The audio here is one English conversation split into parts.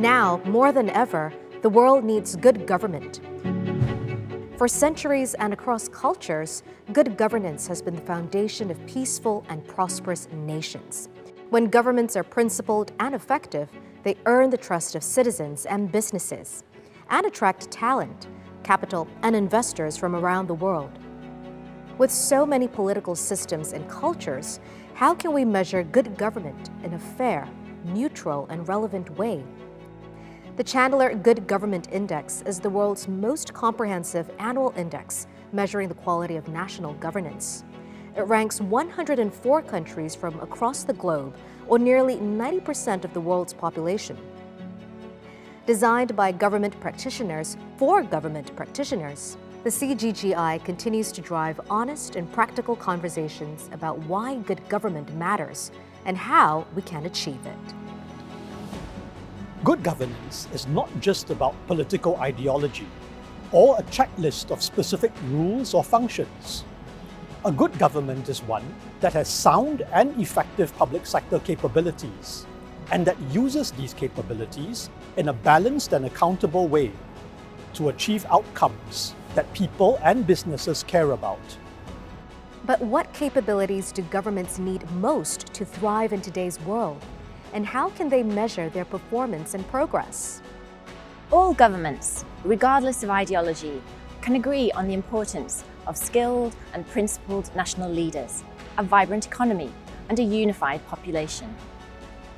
Now, more than ever, the world needs good government. For centuries and across cultures, good governance has been the foundation of peaceful and prosperous nations. When governments are principled and effective, they earn the trust of citizens and businesses, and attract talent, capital, and investors from around the world. With so many political systems and cultures, how can we measure good government in a fair, neutral, and relevant way? The Chandler Good Government Index is the world's most comprehensive annual index measuring the quality of national governance. It ranks 104 countries from across the globe, or nearly 90% of the world's population. Designed by government practitioners for government practitioners, the CGGI continues to drive honest and practical conversations about why good government matters and how we can achieve it. Good governance is not just about political ideology or a checklist of specific rules or functions. A good government is one that has sound and effective public sector capabilities and that uses these capabilities in a balanced and accountable way to achieve outcomes that people and businesses care about. But what capabilities do governments need most to thrive in today's world? And how can they measure their performance and progress? All governments, regardless of ideology, can agree on the importance of skilled and principled national leaders, a vibrant economy, and a unified population.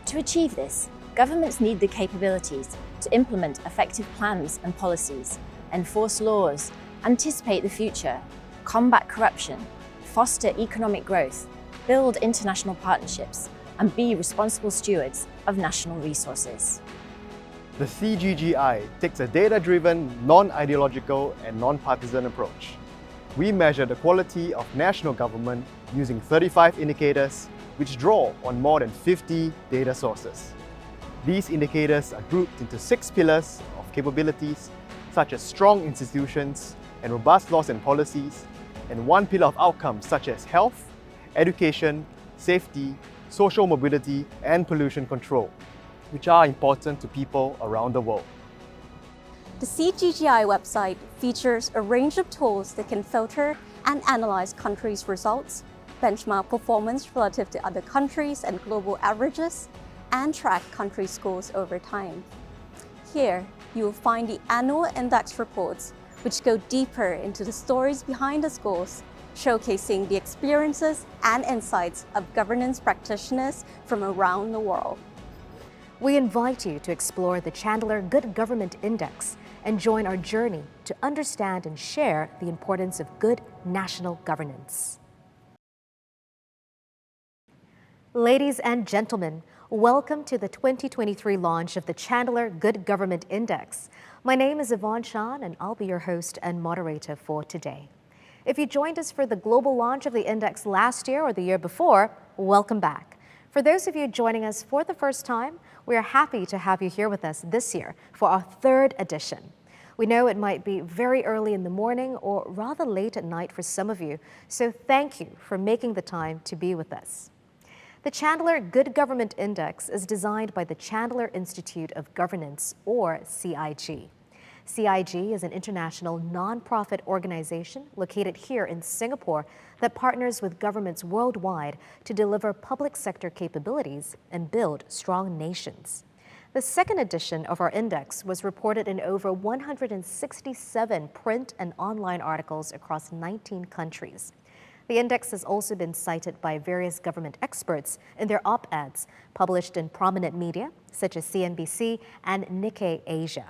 To achieve this, governments need the capabilities to implement effective plans and policies, enforce laws, anticipate the future, combat corruption, foster economic growth, build international partnerships, and be responsible stewards of national resources. The CGGI takes a data-driven, non-ideological and non-partisan approach. We measure the quality of national government using 35 indicators which draw on more than 50 data sources. These indicators are grouped into 6 pillars of capabilities such as strong institutions and robust laws and policies, and 1 pillar of outcomes such as health, education, safety, social mobility, and pollution control, which are important to people around the world. The CGGI website features a range of tools that can filter and analyze countries' results, benchmark performance relative to other countries and global averages, and track country scores over time. Here, you will find the annual index reports, which go deeper into the stories behind the scores, showcasing the experiences and insights of governance practitioners from around the world. We invite you to explore the Chandler Good Government Index and join our journey to understand and share the importance of good national governance. Ladies and gentlemen, welcome to the 2023 launch of the Chandler Good Government Index. My name is Yvonne Shan, and I'll be your host and moderator for today. If you joined us for the global launch of the index last year or the year before, welcome back. For those of you joining us for the first time, we are happy to have you here with us this year for our 3rd edition. We know it might be very early in the morning or rather late at night for some of you, so thank you for making the time to be with us. The Chandler Good Government Index is designed by the Chandler Institute of Governance, or CIG. CIG is an international nonprofit organization located here in Singapore that partners with governments worldwide to deliver public sector capabilities and build strong nations. The 2nd edition of our index was reported in over 167 print and online articles across 19 countries. The index has also been cited by various government experts in their op-eds published in prominent media such as CNBC and Nikkei Asia.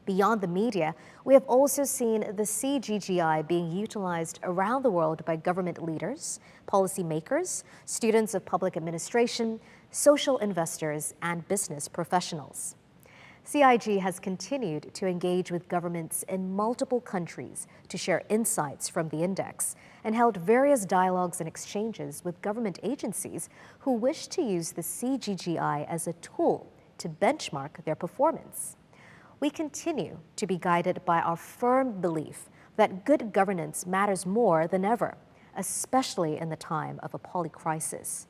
Beyond the media, we have also seen the CGGI being utilized around the world by government leaders, policymakers, students of public administration, social investors, and business professionals. CIG has continued to engage with governments in multiple countries to share insights from the index and held various dialogues and exchanges with government agencies who wish to use the CGGI as a tool to benchmark their performance. We continue to be guided by our firm belief that good governance matters more than ever, especially in the time of a polycrisis.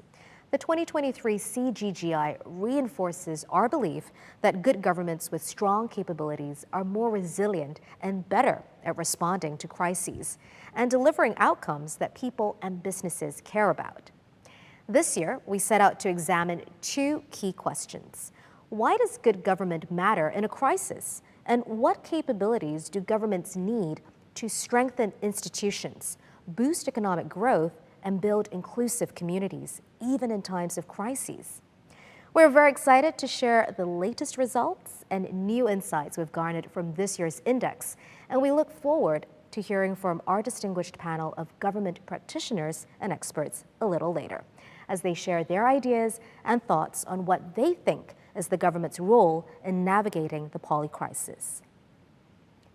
The 2023 CGGI reinforces our belief that good governments with strong capabilities are more resilient and better at responding to crises and delivering outcomes that people and businesses care about. This year, we set out to examine two key questions. Why does good government matter in a crisis? And what capabilities do governments need to strengthen institutions, boost economic growth, and build inclusive communities, even in times of crises? We're very excited to share the latest results and new insights we've garnered from this year's index, and we look forward to hearing from our distinguished panel of government practitioners and experts a little later, as they share their ideas and thoughts on what they think is the government's role in navigating the polycrisis.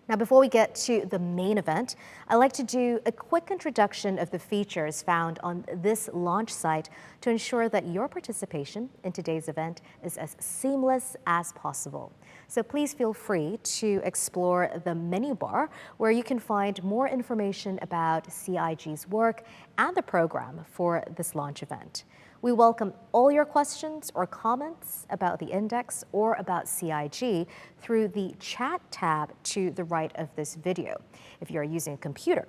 Now, before we get to the main event, I'd like to do a quick introduction of the features found on this launch site to ensure that your participation in today's event is as seamless as possible. So please feel free to explore the menu bar, where you can find more information about CIG's work and the program for this launch event. We welcome all your questions or comments about the index or about CIG through the chat tab to the right of this video, if you're using a computer.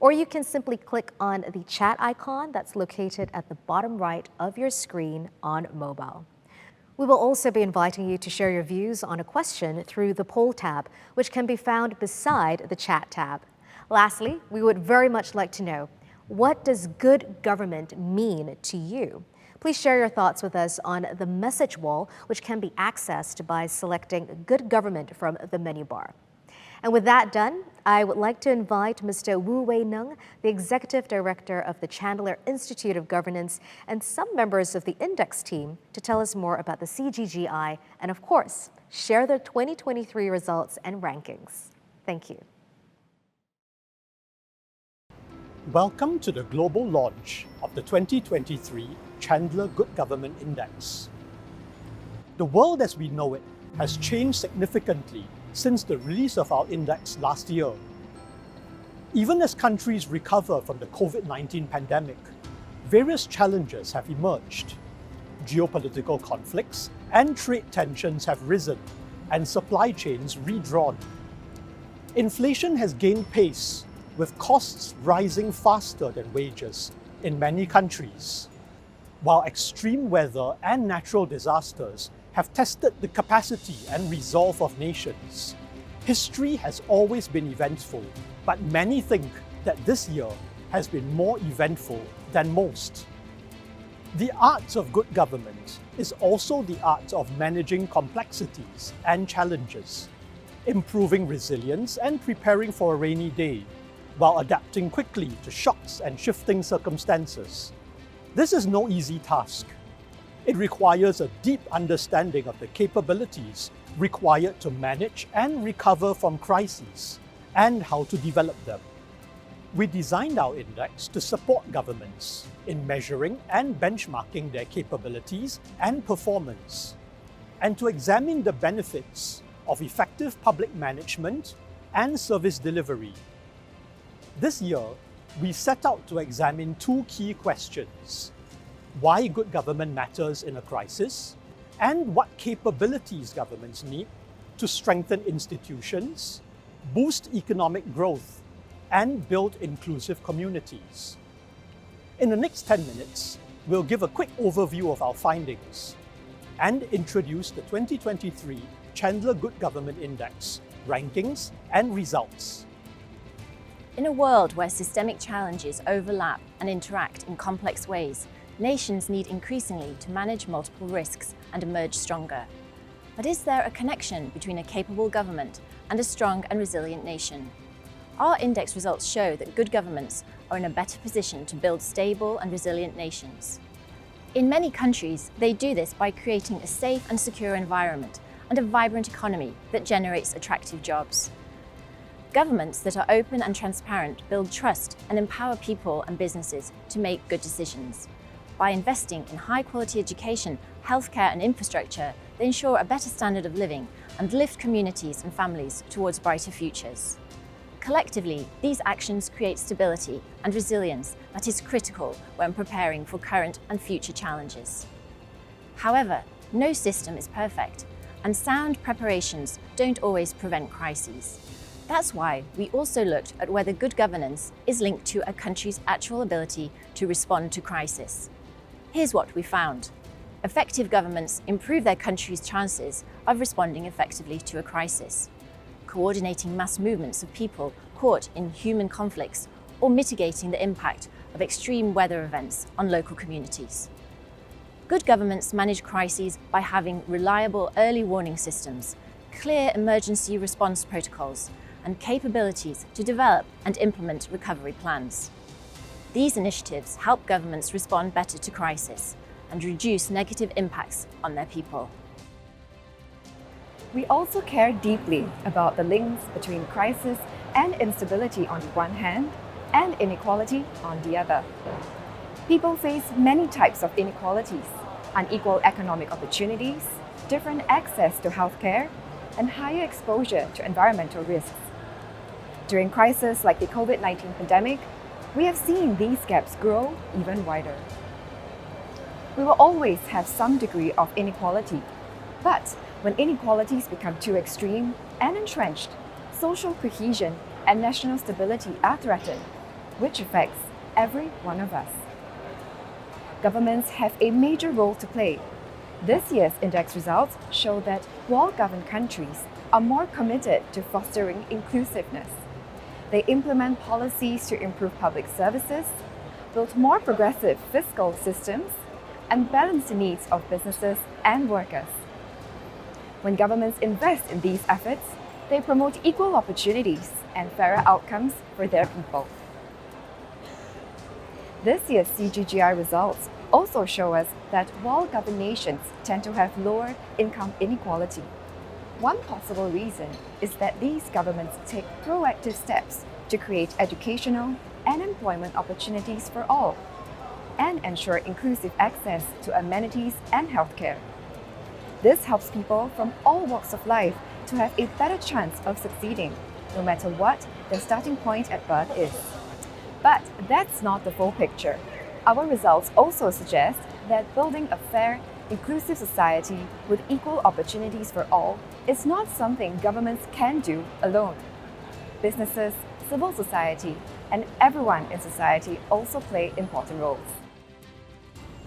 Or you can simply click on the chat icon that's located at the bottom right of your screen on mobile. We will also be inviting you to share your views on a question through the poll tab, which can be found beside the chat tab. Lastly, we would very much like to know, what does good government mean to you? Please share your thoughts with us on the message wall, which can be accessed by selecting Good Government from the menu bar. And with that done, I would like to invite Mr. Wu Wei-Neng, the Executive Director of the Chandler Institute of Governance, and some members of the Index team to tell us more about the CGGI and, of course, share their 2023 results and rankings. Thank you. Welcome to the global launch of the 2023 Chandler Good Government Index. The world as we know it has changed significantly since the release of our index last year. Even as countries recover from the COVID-19 pandemic, various challenges have emerged. Geopolitical conflicts and trade tensions have risen, and supply chains redrawn. Inflation has gained pace, with costs rising faster than wages in many countries. While extreme weather and natural disasters have tested the capacity and resolve of nations, history has always been eventful, but many think that this year has been more eventful than most. The art of good government is also the art of managing complexities and challenges, improving resilience and preparing for a rainy day, while adapting quickly to shocks and shifting circumstances. This is no easy task. It requires a deep understanding of the capabilities required to manage and recover from crises, and how to develop them. We designed our index to support governments in measuring and benchmarking their capabilities and performance, and to examine the benefits of effective public management and service delivery. This year, we set out to examine two key questions: why good government matters in a crisis, and what capabilities governments need to strengthen institutions, boost economic growth, and build inclusive communities. In the next 10 minutes, we'll give a quick overview of our findings and introduce the 2023 Chandler Good Government Index, rankings and results. In a world where systemic challenges overlap and interact in complex ways, nations need increasingly to manage multiple risks and emerge stronger. But is there a connection between a capable government and a strong and resilient nation? Our index results show that good governments are in a better position to build stable and resilient nations. In many countries, they do this by creating a safe and secure environment and a vibrant economy that generates attractive jobs. Governments that are open and transparent build trust and empower people and businesses to make good decisions. By investing in high-quality education, healthcare and infrastructure, they ensure a better standard of living and lift communities and families towards brighter futures. Collectively, these actions create stability and resilience that is critical when preparing for current and future challenges. However, no system is perfect, and sound preparations don't always prevent crises. That's why we also looked at whether good governance is linked to a country's actual ability to respond to crisis. Here's what we found. Effective governments improve their country's chances of responding effectively to a crisis, coordinating mass movements of people caught in human conflicts or mitigating the impact of extreme weather events on local communities. Good governments manage crises by having reliable early warning systems, clear emergency response protocols, and capabilities to develop and implement recovery plans. These initiatives help governments respond better to crisis and reduce negative impacts on their people. We also care deeply about the links between crisis and instability on the one hand and inequality on the other. People face many types of inequalities: unequal economic opportunities, different access to healthcare, and higher exposure to environmental risks. During crises like the COVID-19 pandemic, we have seen these gaps grow even wider. We will always have some degree of inequality, but when inequalities become too extreme and entrenched, social cohesion and national stability are threatened, which affects every one of us. Governments have a major role to play. This year's index results show that well-governed countries are more committed to fostering inclusiveness. They implement policies to improve public services, build more progressive fiscal systems, and balance the needs of businesses and workers. When governments invest in these efforts, they promote equal opportunities and fairer outcomes for their people. This year's CGGI results also show us that well-governed nations tend to have lower income inequality. One possible reason is that these governments take proactive steps to create educational and employment opportunities for all, and ensure inclusive access to amenities and healthcare. This helps people from all walks of life to have a better chance of succeeding, no matter what their starting point at birth is. But that's not the full picture. Our results also suggest that building a fair, inclusive society with equal opportunities for all is not something governments can do alone. Businesses, civil society, and everyone in society also play important roles.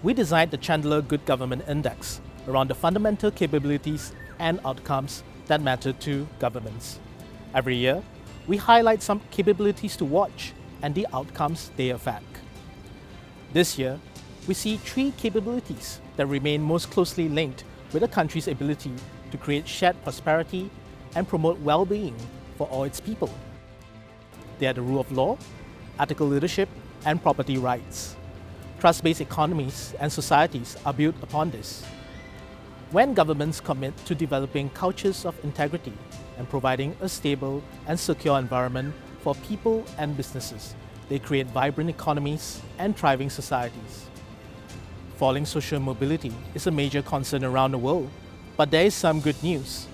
We designed the Chandler Good Government Index around the fundamental capabilities and outcomes that matter to governments. Every year, we highlight some capabilities to watch and the outcomes they affect. This year, we see 3 capabilities that remain most closely linked with a country's ability to create shared prosperity and promote well-being for all its people. They are the rule of law, ethical leadership, and property rights. Trust-based economies and societies are built upon this. When governments commit to developing cultures of integrity and providing a stable and secure environment for people and businesses, they create vibrant economies and thriving societies. Falling social mobility is a major concern around the world, but there is some good news.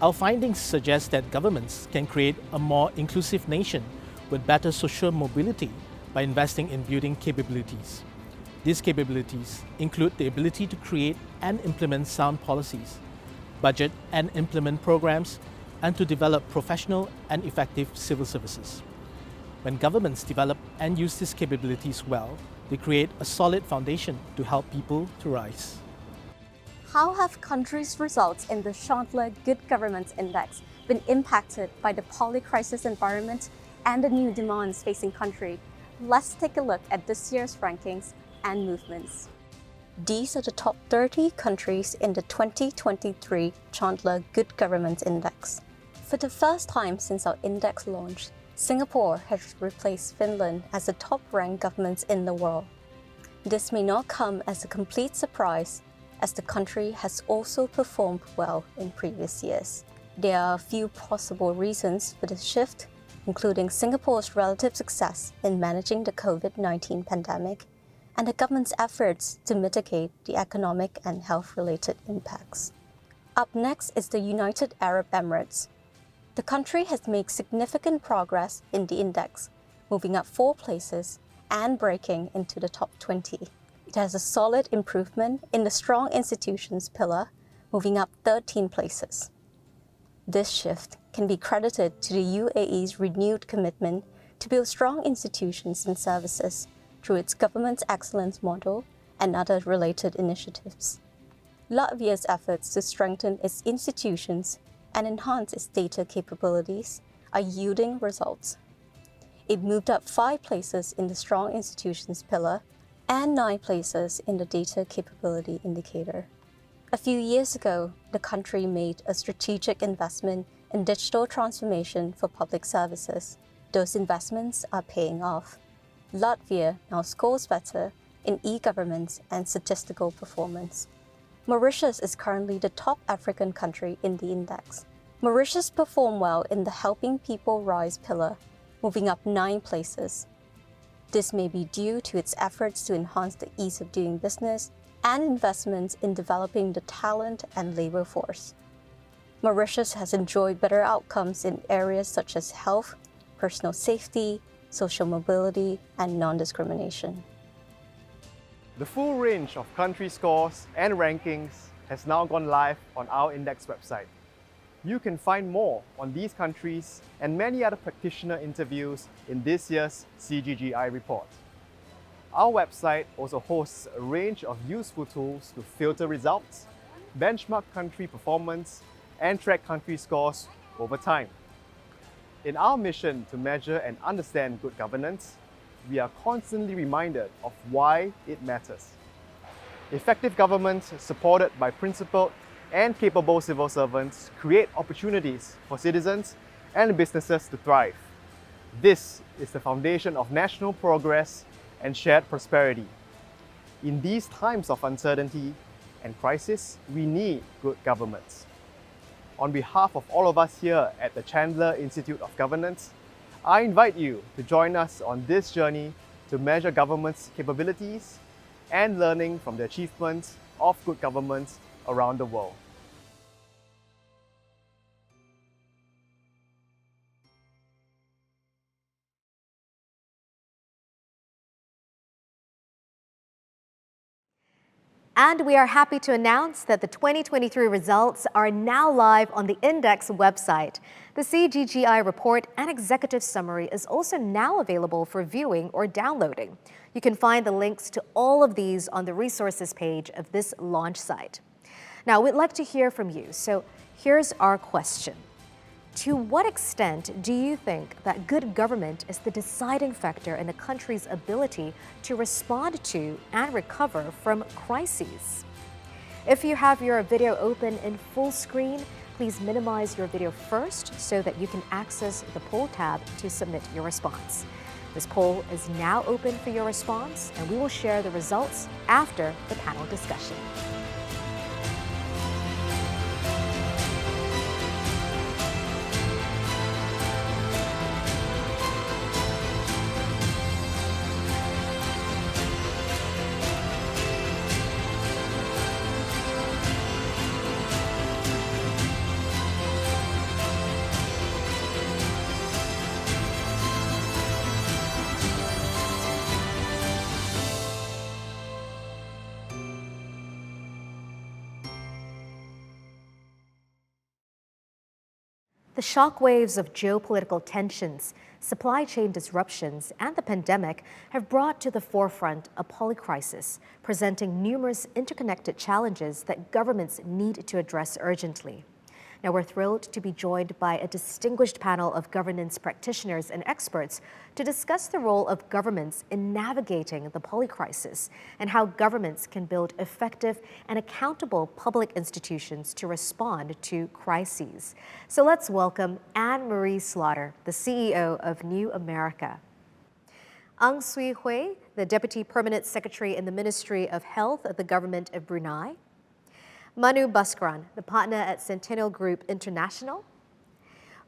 Our findings suggest that governments can create a more inclusive nation with better social mobility by investing in building capabilities. These capabilities include the ability to create and implement sound policies, budget and implement programs, and to develop professional and effective civil services. When governments develop and use these capabilities well, they create a solid foundation to help people to rise. How have countries' results in the Chandler Good Government Index been impacted by the polycrisis environment and the new demands facing country? Let's take a look at this year's rankings and movements. These are the top 30 countries in the 2023 Chandler Good Government Index. For the first time since our index launched, Singapore has replaced Finland as the top-ranked government in the world. This may not come as a complete surprise, as the country has also performed well in previous years. There are a few possible reasons for this shift, including Singapore's relative success in managing the COVID-19 pandemic and the government's efforts to mitigate the economic and health-related impacts. Up next is the United Arab Emirates. The country has made significant progress in the index, moving up 4 places and breaking into the top 20. It has a solid improvement in the strong institutions pillar, moving up 13 places. This shift can be credited to the UAE's renewed commitment to build strong institutions and services through its government excellence model and other related initiatives. Latvia's efforts to strengthen its institutions and enhance its data capabilities are yielding results. It moved up 5 places in the strong institutions pillar and 9 places in the data capability indicator. A few years ago, the country made a strategic investment in digital transformation for public services. Those investments are paying off. Latvia now scores better in e-governance and statistical performance. Mauritius is currently the top African country in the index. Mauritius performed well in the Helping People Rise pillar, moving up 9 places. This may be due to its efforts to enhance the ease of doing business and investments in developing the talent and labor force. Mauritius has enjoyed better outcomes in areas such as health, personal safety, social mobility, and non-discrimination. The full range of country scores and rankings has now gone live on our index website. You can find more on these countries and many other practitioner interviews in this year's CGGI report. Our website also hosts a range of useful tools to filter results, benchmark country performance, and track country scores over time. In our mission to measure and understand good governance, we are constantly reminded of why it matters. Effective governments supported by principled and capable civil servants create opportunities for citizens and businesses to thrive. This is the foundation of national progress and shared prosperity. In these times of uncertainty and crisis, we need good governments. On behalf of all of us here at the Chandler Institute of Governance, I invite you to join us on this journey to measure government's capabilities and learning from the achievements of good governments around the world. And we are happy to announce that the 2023 results are now live on the Index website. The CGGI report and executive summary is also now available for viewing or downloading. You can find the links to all of these on the resources page of this launch site. Now, we'd like to hear from you, so here's our question. To what extent do you think that good government is the deciding factor in a country's ability to respond to and recover from crises? If you have your video open in full screen, please minimize your video first so that you can access the poll tab to submit your response. This poll is now open for your response, and we will share the results after the panel discussion. The shockwaves of geopolitical tensions, supply chain disruptions, and the pandemic have brought to the forefront a polycrisis, presenting numerous interconnected challenges that governments need to address urgently. Now, we're thrilled to be joined by a distinguished panel of governance practitioners and experts to discuss the role of governments in navigating the polycrisis and how governments can build effective and accountable public institutions to respond to crises. So let's welcome Anne-Marie Slaughter, the CEO of New America. Ang Sui Hui, the Deputy Permanent Secretary in the Ministry of Health of the Government of Brunei. Manu Bhaskaran, the partner at Centennial Group International.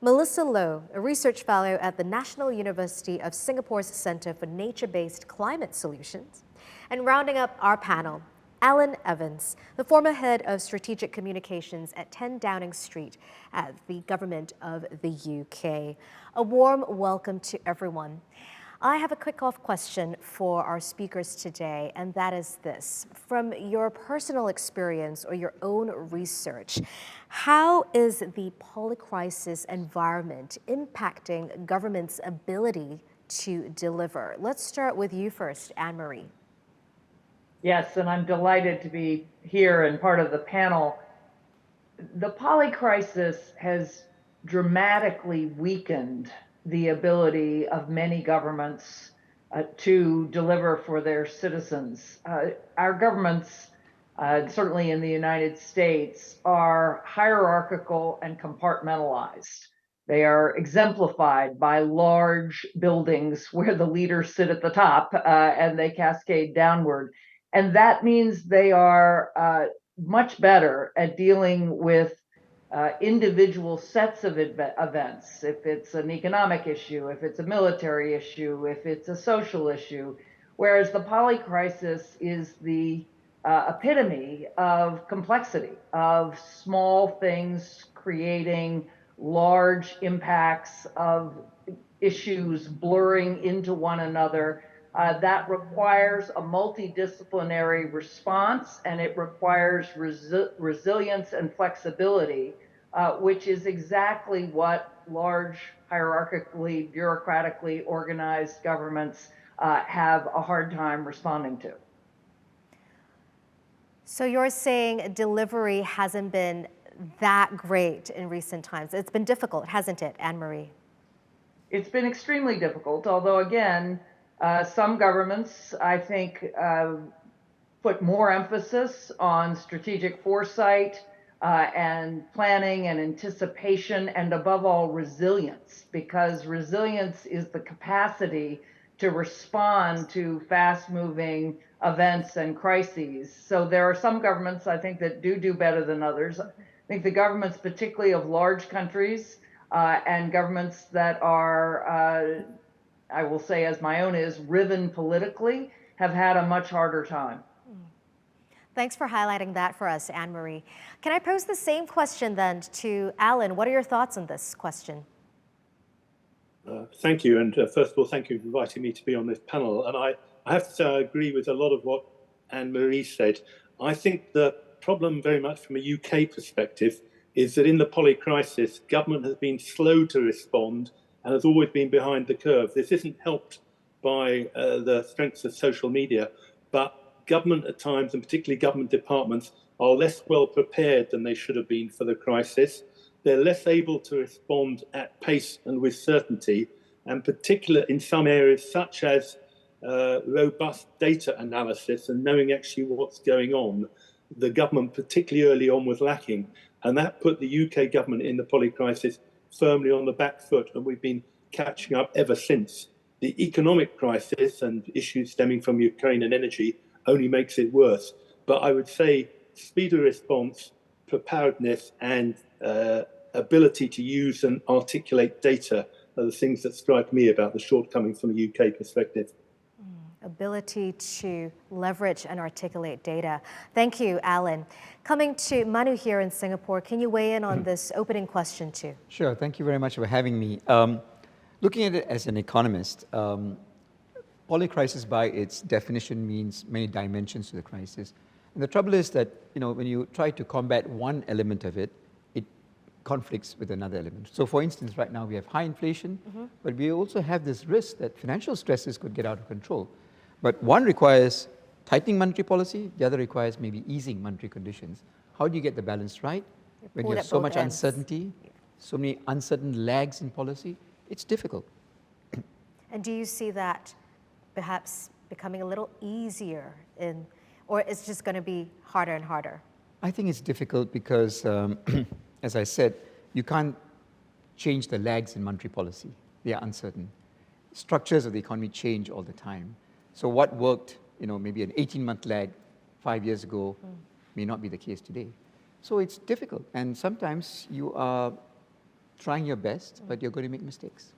Melissa Loh, a research fellow at the National University of Singapore's Centre for Nature-Based Climate Solutions. And rounding up our panel, Alan Evans, the former head of strategic communications at 10 Downing Street at the Government of the UK. A warm welcome to everyone. I have a quick-off question for our speakers today, and that is this. From your personal experience or your own research, how is the polycrisis environment impacting government's ability to deliver? Let's start with you first, Anne-Marie. Yes, and I'm delighted to be here and part of the panel. The polycrisis has dramatically weakened the ability of many governments to deliver for their citizens. Our governments, certainly in the United States, are hierarchical and compartmentalized. They are exemplified by large buildings where the leaders sit at the top and they cascade downward. And that means they are much better at dealing with individual sets of events. If it's an economic issue, if it's a military issue, if it's a social issue, whereas the polycrisis is the epitome of complexity, of small things creating large impacts, of issues blurring into one another. That requires a multidisciplinary response, and it requires resilience and flexibility, which is exactly what large, hierarchically, bureaucratically organized governments have a hard time responding to. So you're saying delivery hasn't been that great in recent times. It's been difficult, hasn't it, Anne-Marie? It's been extremely difficult, although again, some governments, I think, put more emphasis on strategic foresight and planning and anticipation, and above all, resilience, because resilience is the capacity to respond to fast-moving events and crises. So there are some governments, I think, that do better than others. I think the governments, particularly of large countries, and governments that are, I will say, as my own is, riven politically, have had a much harder time. Thanks for highlighting that for us, Anne-Marie. Can I pose the same question then to Alan? What are your thoughts on this question? Thank you, and first of all, thank you for inviting me to be on this panel. And I have to say I agree with a lot of what Anne-Marie said. I think the problem, very much from a UK perspective, is that in the polycrisis, government has been slow to respond and has always been behind the curve. This isn't helped by the strengths of social media, but government at times, and particularly government departments, are less well prepared than they should have been for the crisis. They're less able to respond at pace and with certainty, and particularly in some areas such as robust data analysis and knowing actually what's going on. The government, particularly early on, was lacking, and that put the UK government in the polycrisis firmly on the back foot, and we've been catching up ever since. The economic crisis and issues stemming from Ukraine and energy only makes it worse. But I would say speed of response, preparedness, and ability to use and articulate data are the things that strike me about the shortcomings from a UK perspective. Ability to leverage and articulate data. Thank you, Alan. Coming to Manu here in Singapore, can you weigh in on this opening question too? Sure, thank you very much for having me. Looking at it as an economist, polycrisis by its definition means many dimensions to the crisis. And the trouble is that, when you try to combat one element of it, it conflicts with another element. So for instance, right now we have high inflation, but we also have this risk that financial stresses could get out of control. But one requires tightening monetary policy, the other requires maybe easing monetary conditions. How do you get the balance right when you have so much uncertainty, so many uncertain lags in policy? It's difficult. And do you see that perhaps becoming a little easier or it's just going to be harder and harder? I think it's difficult because, as I said, you can't change the lags in monetary policy. They are uncertain. Structures of the economy change all the time. So what worked, maybe an 18-month lag 5 years ago may not be the case today. So it's difficult. And sometimes you are trying your best, but you're going to make mistakes.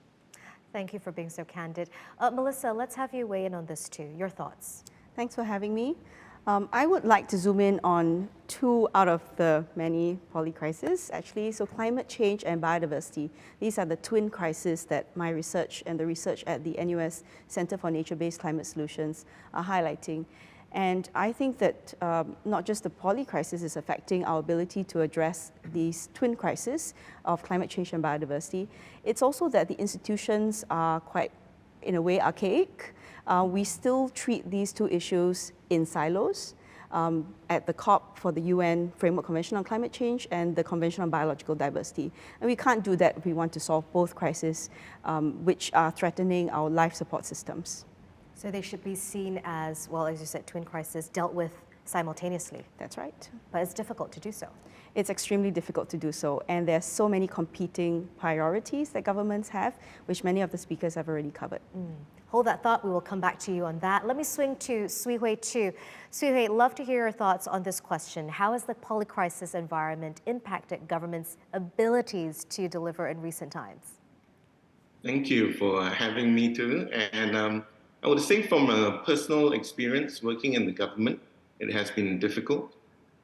Thank you for being so candid. Melissa, let's have you weigh in on this too. Your thoughts. Thanks for having me. I would like to zoom in on two out of the many polycrises, actually. So climate change and biodiversity. These are the twin crises that my research and the research at the NUS Center for Nature-Based Climate Solutions are highlighting. And I think that not just the polycrisis is affecting our ability to address these twin crises of climate change and biodiversity, it's also that the institutions are quite, in a way, archaic. We still treat these two issues in silos at the COP for the UN Framework Convention on Climate Change and the Convention on Biological Diversity. And we can't do that if we want to solve both crises, which are threatening our life support systems. So they should be seen as, well, as you said, twin crises dealt with simultaneously. That's right. But it's difficult to do so. It's extremely difficult to do so. And there's so many competing priorities that governments have, which many of the speakers have already covered. Hold that thought. We will come back to you on that. Let me swing to Swee Hui too. Swee Hui, love to hear your thoughts on this question. How has the polycrisis environment impacted government's abilities to deliver in recent times? Thank you for having me too. And I would say from a personal experience working in the government, it has been difficult.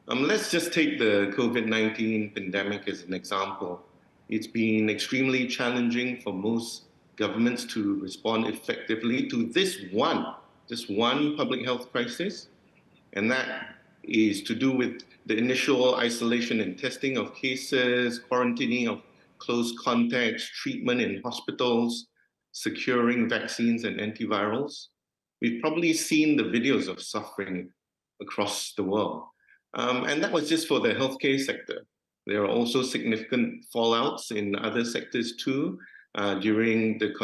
Let's just take the COVID-19 pandemic as an example. It's been extremely challenging for most governments to respond effectively to this one public health crisis. And that is to do with the initial isolation and testing of cases, quarantining of close contacts, treatment in hospitals, securing vaccines and antivirals. We've probably seen the videos of suffering across the world. And that was just for the healthcare sector. There are also significant fallouts in other sectors too during the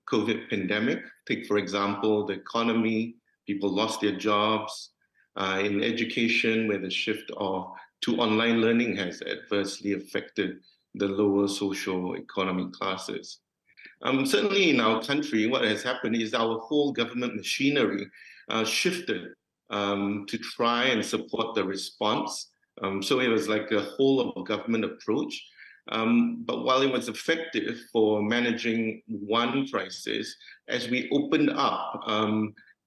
COVID pandemic. Take, for example, the economy. People lost their jobs. In education, where the shift to online learning has adversely affected the lower socio-economic classes. Certainly in our country, what has happened is our whole government machinery shifted to try and support the response. So it was like a whole of government approach. But while it was effective for managing one crisis, as we opened up,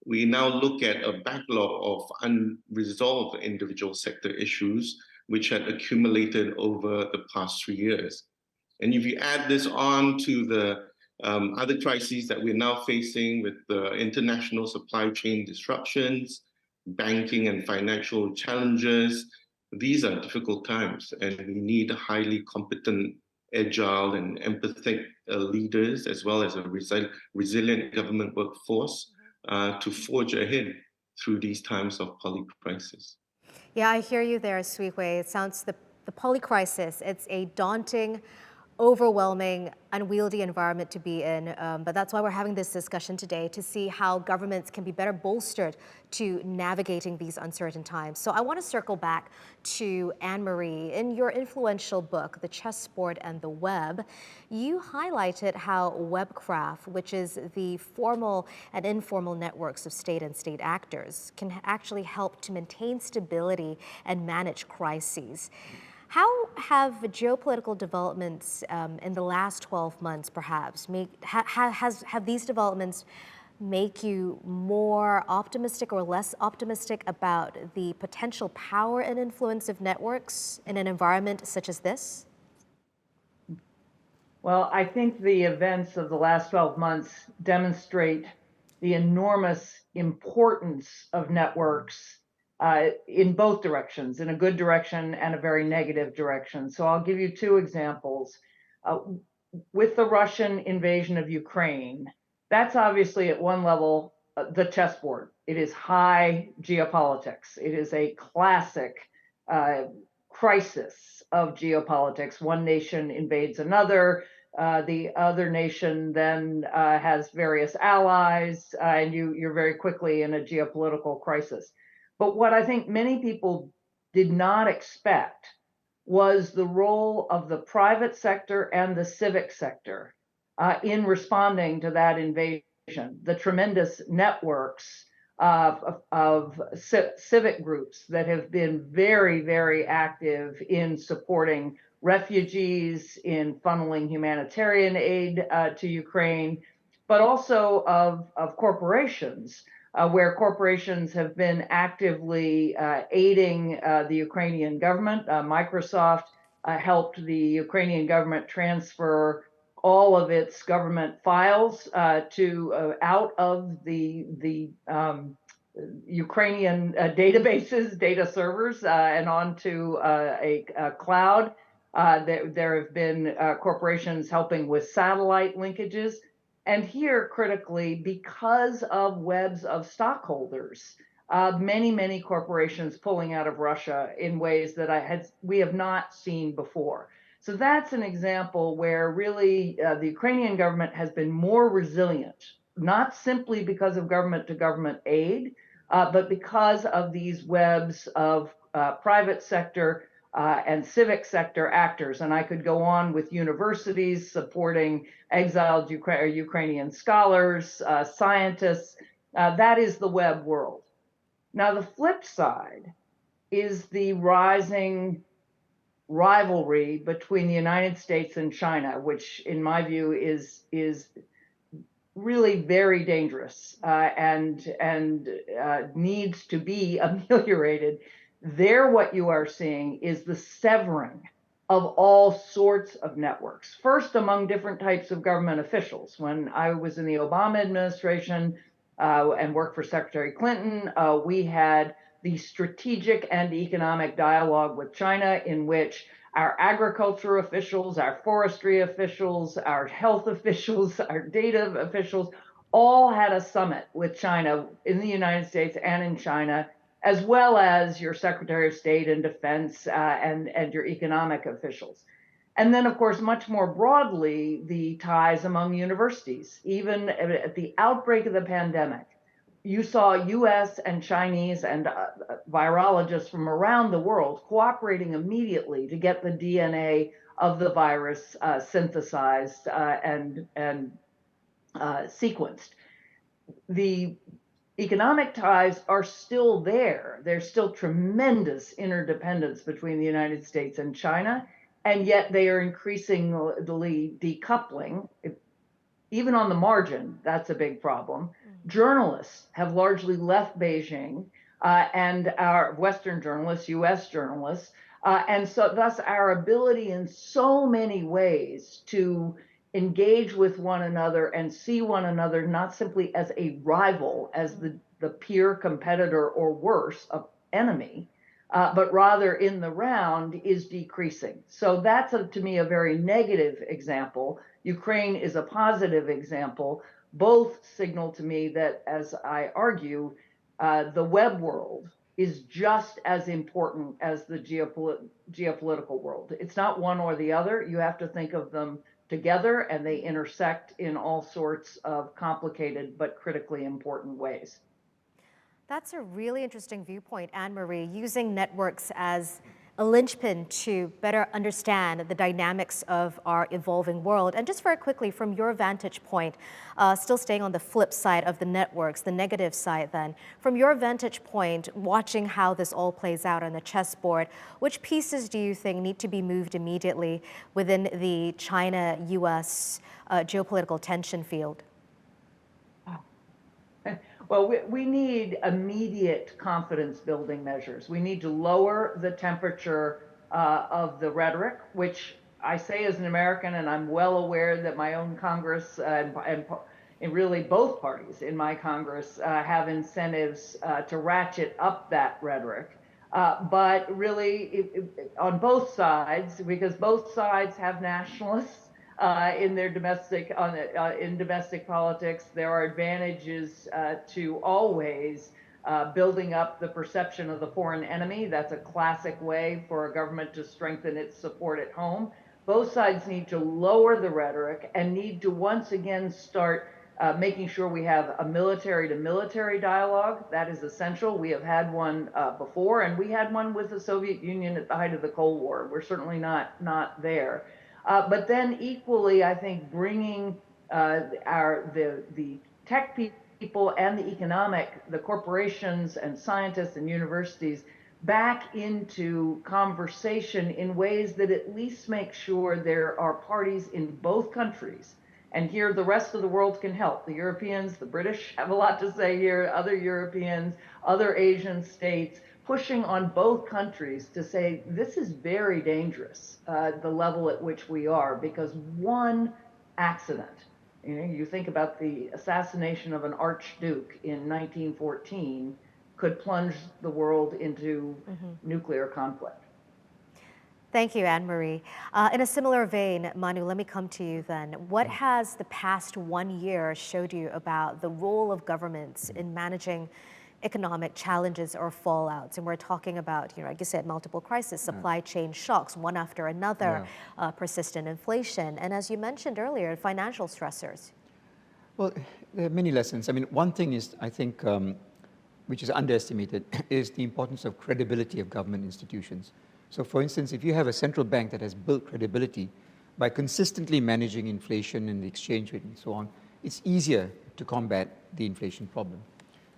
we now look at a backlog of unresolved individual sector issues which had accumulated over the past 3 years. And if you add this on to the other crises that we're now facing with the international supply chain disruptions, banking and financial challenges, these are difficult times, and we need highly competent, agile, and empathetic leaders, as well as a resilient government workforce to forge ahead through these times of polycrisis. Yeah, I hear you there, Swee Hui. It sounds the polycrisis, it's a daunting, overwhelming, unwieldy environment to be in. But that's why we're having this discussion today, to see how governments can be better bolstered to navigating these uncertain times. So I want to circle back to Anne-Marie. In your influential book, The Chessboard and the Web, you highlighted how webcraft, which is the formal and informal networks of state and state actors, can actually help to maintain stability and manage crises. How have geopolitical developments in the last 12 months, perhaps, have these developments make you more optimistic or less optimistic about the potential power and influence of networks in an environment such as this? Well, I think the events of the last 12 months demonstrate the enormous importance of networks in both directions, in a good direction and a very negative direction. So I'll give you two examples. With the Russian invasion of Ukraine, that's obviously at one level the chessboard. It is high geopolitics. It is a classic crisis of geopolitics. One nation invades another. The other nation then has various allies, and you're very quickly in a geopolitical crisis. But what I think many people did not expect was the role of the private sector and the civic sector in responding to that invasion. The tremendous networks of civic groups that have been very, very active in supporting refugees, in funneling humanitarian aid to Ukraine, but also of corporations where corporations have been actively aiding the Ukrainian government. Microsoft helped the Ukrainian government transfer all of its government files out of the Ukrainian databases, data servers, and onto a cloud. There have been corporations helping with satellite linkages. And here, critically, because of webs of stockholders, many, many corporations pulling out of Russia in ways that we have not seen before. So that's an example where really the Ukrainian government has been more resilient, not simply because of government-to-government aid, but because of these webs of private sector and civic sector actors. And I could go on with universities supporting exiled Ukrainian scholars, scientists. That is the web world. Now, the flip side is the rising rivalry between the United States and China, which in my view is really very dangerous and needs to be ameliorated. There, what you are seeing is the severing of all sorts of networks. First, among different types of government officials. When I was in the Obama administration and worked for Secretary Clinton, we had the strategic and economic dialogue with China, in which our agriculture officials, our forestry officials, our health officials, our data officials all had a summit with China in the United States and in China, as well as your Secretary of State and Defense and your economic officials. And then, of course, much more broadly, the ties among universities. Even at the outbreak of the pandemic, you saw US and Chinese and virologists from around the world cooperating immediately to get the DNA of the virus synthesized and sequenced. The economic ties are still there. There's still tremendous interdependence between the United States and China, and yet they are increasingly decoupling. Even on the margin, that's a big problem. Journalists have largely left Beijing, and our Western journalists, US journalists, and so thus our ability in so many ways to engage with one another and see one another not simply as a rival, as the peer competitor or worse, enemy, but rather in the round is decreasing. So that's, to me, a very negative example. Ukraine is a positive example. Both signal to me that, as I argue, the web world is just as important as the geopolitical world. It's not one or the other. You have to think of them together, and they intersect in all sorts of complicated but critically important ways. That's a really interesting viewpoint, Anne-Marie, using networks as a linchpin to better understand the dynamics of our evolving world. And just very quickly, from your vantage point, still staying on the flip side of the networks, the negative side then, from your vantage point, watching how this all plays out on the chessboard, which pieces do you think need to be moved immediately within the China-US geopolitical tension field? Well, we need immediate confidence building measures. We need to lower the temperature of the rhetoric, which I say as an American, and I'm well aware that my own Congress and really both parties in my Congress have incentives to ratchet up that rhetoric. But really, on both sides, because both sides have nationalists in their domestic politics, there are advantages to always building up the perception of the foreign enemy. That's a classic way for a government to strengthen its support at home. Both sides need to lower the rhetoric and need to once again start making sure we have a military-to-military dialogue. That is essential. We have had one before, and we had one with the Soviet Union at the height of the Cold War. We're certainly not there. But then equally, I think bringing the tech people and the corporations and scientists and universities back into conversation in ways that at least make sure there are parties in both countries And here the rest of the world can help. The Europeans, the British have a lot to say here, other Europeans, other Asian states, pushing on both countries to say this is very dangerous, the level at which we are, because one accident, you think about the assassination of an archduke in 1914, could plunge the world into nuclear conflict. Thank you, Anne-Marie. In a similar vein, Manu, let me come to you then. What has the past 1 year showed you about the role of governments in managing economic challenges or fallouts? And we're talking about, like you said, multiple crises, supply chain shocks, one after another, persistent inflation, and as you mentioned earlier, financial stressors. Well, there are many lessons. I mean, one thing is, I think, which is underestimated, is the importance of credibility of government institutions. So for instance, if you have a central bank that has built credibility by consistently managing inflation and the exchange rate and so on, it's easier to combat the inflation problem.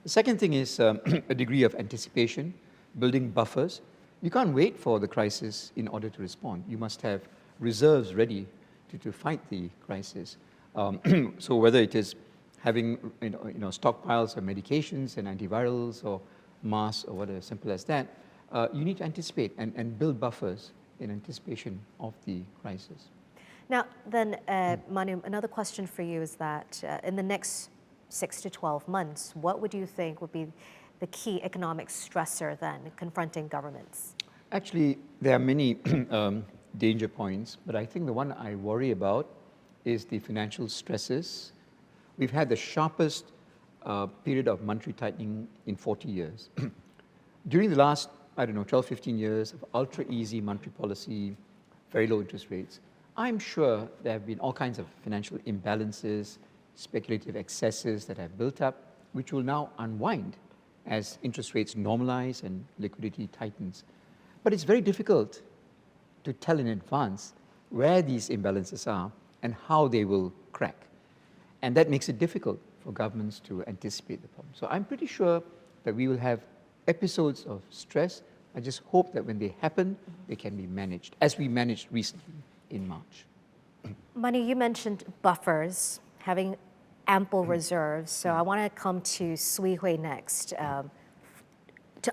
The second thing is a degree of anticipation, building buffers. You can't wait for the crisis in order to respond. You must have reserves ready to fight the crisis. So whether it is having stockpiles of medications and antivirals or masks or whatever, simple as that, you need to anticipate and build buffers in anticipation of the crisis. Now, then, Manu, another question for you is that in the next 6 to 12 months, what would you think would be the key economic stressor then confronting governments? Actually, there are many danger points, but I think the one I worry about is the financial stresses. We've had the sharpest period of monetary tightening in 40 years. During the last 12, 15 years of ultra-easy monetary policy, very low interest rates, I'm sure there have been all kinds of financial imbalances, speculative excesses that have built up, which will now unwind as interest rates normalize and liquidity tightens. But it's very difficult to tell in advance where these imbalances are and how they will crack. And that makes it difficult for governments to anticipate the problem. So I'm pretty sure that we will have episodes of stress. I just hope that when they happen, they can be managed, as we managed recently in March. Manu, you mentioned buffers, having ample reserves. So I want to come to Swee Hui next to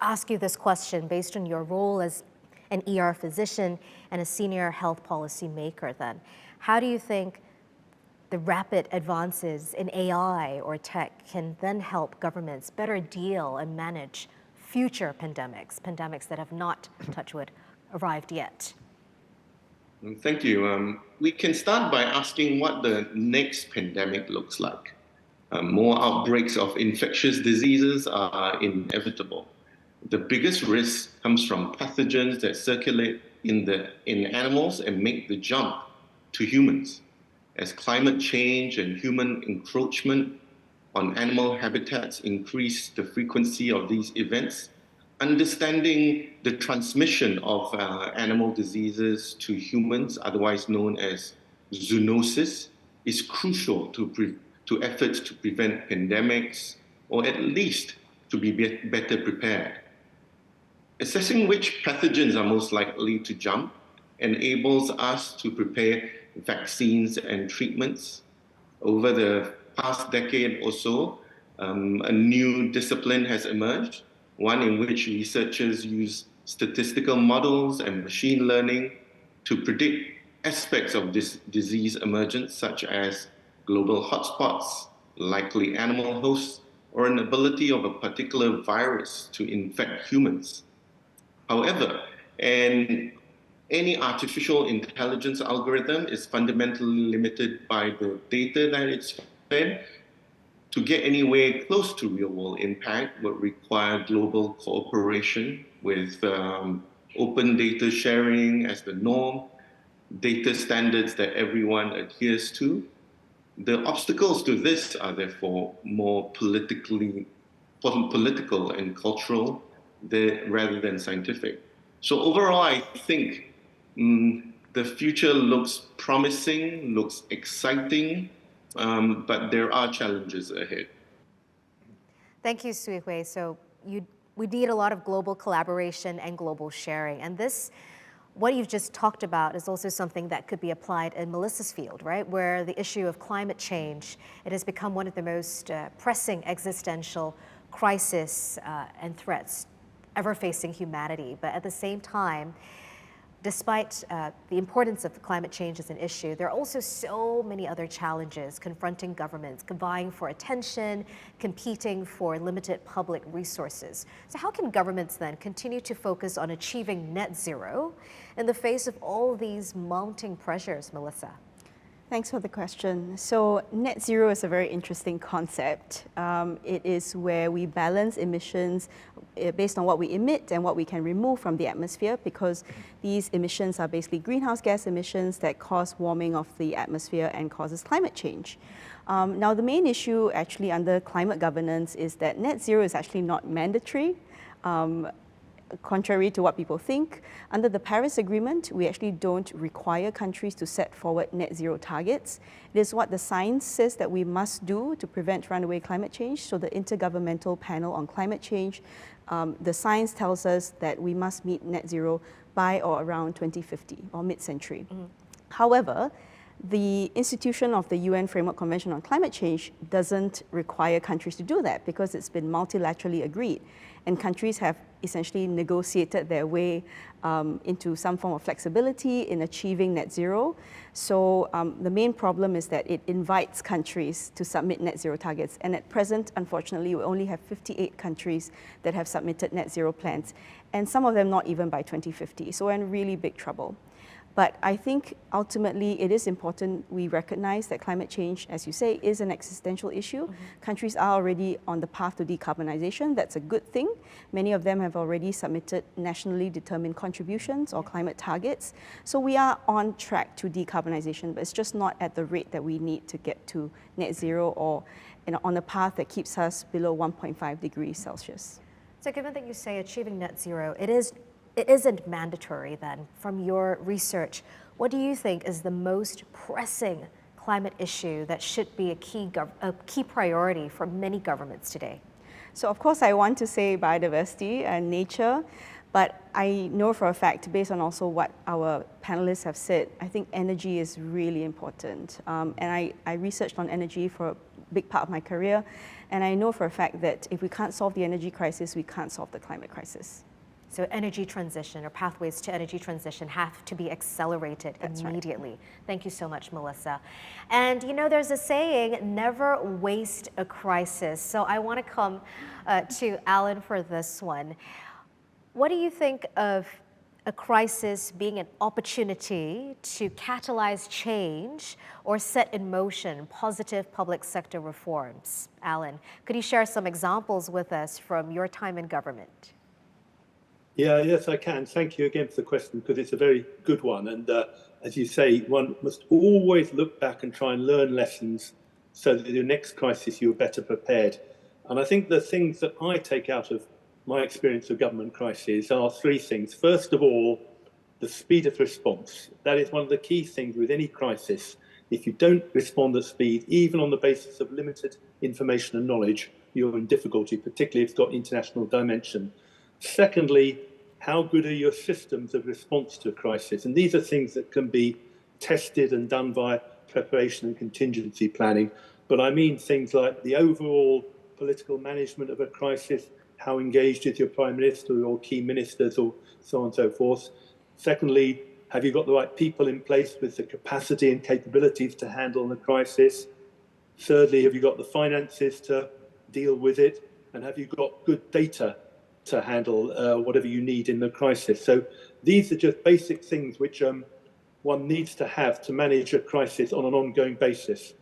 ask you this question based on your role as an ER physician and a senior health policy maker then. How do you think the rapid advances in AI or tech can then help governments better deal and manage future pandemics that have not, touch wood, arrived yet? Thank you. We can start by asking what the next pandemic looks like. More outbreaks of infectious diseases are inevitable. The biggest risk comes from pathogens that circulate in animals and make the jump to humans. As climate change and human encroachment on animal habitats increase the frequency of these events, understanding the transmission of animal diseases to humans, otherwise known as zoonosis, is crucial to efforts to prevent pandemics, or at least to be better prepared. Assessing which pathogens are most likely to jump enables us to prepare vaccines and treatments. Over the past decade or so, a new discipline has emerged, one in which researchers use statistical models and machine learning to predict aspects of this disease emergence, such as global hotspots, likely animal hosts, or an ability of a particular virus to infect humans. However, any artificial intelligence algorithm is fundamentally limited by the data that it's fed. To get anywhere close to real-world impact would require global cooperation with open data sharing as the norm, data standards that everyone adheres to. The obstacles to this are therefore more political and cultural rather than scientific. So overall, I think the future looks promising, looks exciting, but there are challenges ahead. Thank you, Swee Hui. So we need a lot of global collaboration and global sharing. And this what you've just talked about is also something that could be applied in Melissa's field, right? Where the issue of climate change, it has become one of the most pressing existential crises and threats ever facing humanity. But at the same time, despite the importance of climate change as an issue, there are also so many other challenges confronting governments, vying for attention, competing for limited public resources. So how can governments then continue to focus on achieving net zero in the face of all these mounting pressures, Melissa? Thanks for the question. So net zero is a very interesting concept. It is where we balance emissions based on what we emit and what we can remove from the atmosphere, because these emissions are basically greenhouse gas emissions that cause warming of the atmosphere and causes climate change. Now, the main issue actually under climate governance is that net zero is actually not mandatory. Contrary to what people think, under the Paris Agreement, we actually don't require countries to set forward net zero targets. It is what the science says that we must do to prevent runaway climate change. So the Intergovernmental Panel on Climate Change, the science tells us that we must meet net zero by or around 2050 or mid-century. However, the institution of the UN Framework Convention on Climate Change doesn't require countries to do that because it's been multilaterally agreed. And countries have essentially negotiated their way into some form of flexibility in achieving net zero. So the main problem is that it invites countries to submit net zero targets. And at present, unfortunately, we only have 58 countries that have submitted net zero plans, and some of them not even by 2050. So we're in really big trouble. But I think ultimately it is important we recognize that climate change, as you say, is an existential issue. Countries are already on the path to decarbonization. That's a good thing. Many of them have already submitted nationally determined contributions or climate targets. So we are on track to decarbonization, but it's just not at the rate that we need to get to net zero or on a path that keeps us below 1.5 degrees Celsius. So given that you say achieving net zero, it isn't mandatory then. From your research, what do you think is the most pressing climate issue that should be a key priority for many governments today? So of course I want to say biodiversity and nature, but I know for a fact, based on also what our panelists have said, I think energy is really important. And I researched on energy for a big part of my career, and I know for a fact that if we can't solve the energy crisis, we can't solve the climate crisis. So energy transition or pathways to energy transition have to be accelerated immediately. Right. Thank you so much, Melissa. And you know, there's a saying, never waste a crisis. So I want to come to Alan for this one. What do you think of a crisis being an opportunity to catalyze change or set in motion positive public sector reforms? Alan, could you share some examples with us from your time in government? Yes, I can. Thank you again for the question, because it's a very good one. And as you say, one must always look back and try and learn lessons so that in the next crisis you're better prepared. And I think the things that I take out of my experience of government crises are three things. First of all, the speed of response. That is one of the key things with any crisis. If you don't respond at speed, even on the basis of limited information and knowledge, you're in difficulty, particularly if it's got international dimension. Secondly, how good are your systems of response to a crisis? And these are things that can be tested and done by preparation and contingency planning. But I mean things like the overall political management of a crisis, how engaged is your Prime Minister or key ministers or so on and so forth. Secondly, have you got the right people in place with the capacity and capabilities to handle the crisis? Thirdly, have you got the finances to deal with it? And have you got good data to handle whatever you need in the crisis? So these are just basic things which one needs to have to manage a crisis on an ongoing basis.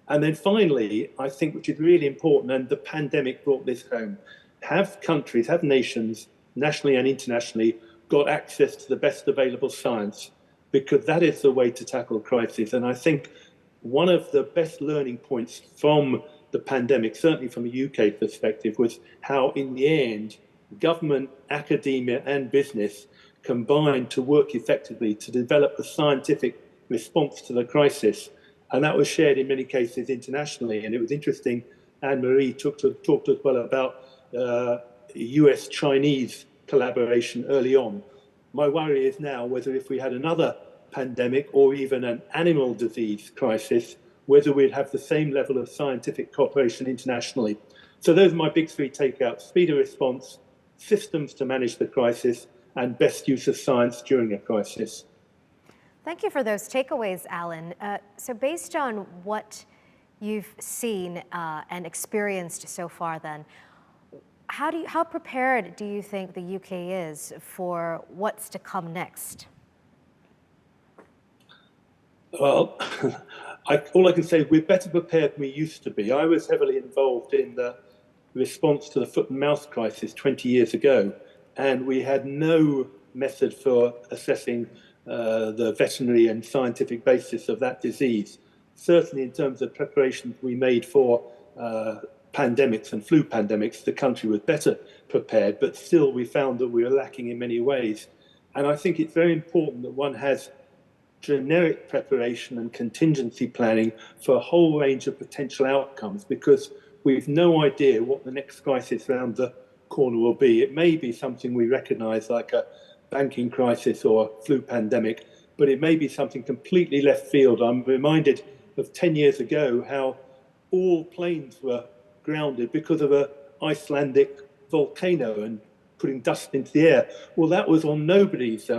And then finally, I think, which is really important, and the pandemic brought this home, have countries, have nations, nationally and internationally, got access to the best available science, because that is the way to tackle a crisis. And I think one of the best learning points from the pandemic, certainly from a UK perspective, was how in the end, government, academia and business combined to work effectively to develop a scientific response to the crisis. And that was shared in many cases internationally. And it was interesting, Anne-Marie talked as well about US-Chinese collaboration early on. My worry is now whether if we had another pandemic or even an animal disease crisis, whether we'd have the same level of scientific cooperation internationally. So those are my big three takeouts: speed of response, systems to manage the crisis, and best use of science during a crisis. Thank you for those takeaways, Alan. So based on what you've seen and experienced so far then, how prepared do you think the UK is for what's to come next? Well, all I can say is we're better prepared than we used to be. I was heavily involved in the response to the foot and mouth crisis 20 years ago, and we had no method for assessing the veterinary and scientific basis of that disease. Certainly in terms of preparations we made for pandemics and flu pandemics, the country was better prepared, but still we found that we were lacking in many ways. And I think it's very important that one has generic preparation and contingency planning for a whole range of potential outcomes, because we've no idea what the next crisis around the corner will be. It may be something we recognize like a banking crisis or a flu pandemic, but it may be something completely left field. I'm reminded of 10 years ago how all planes were grounded because of an Icelandic volcano and putting dust into the air. Well, that was on nobody's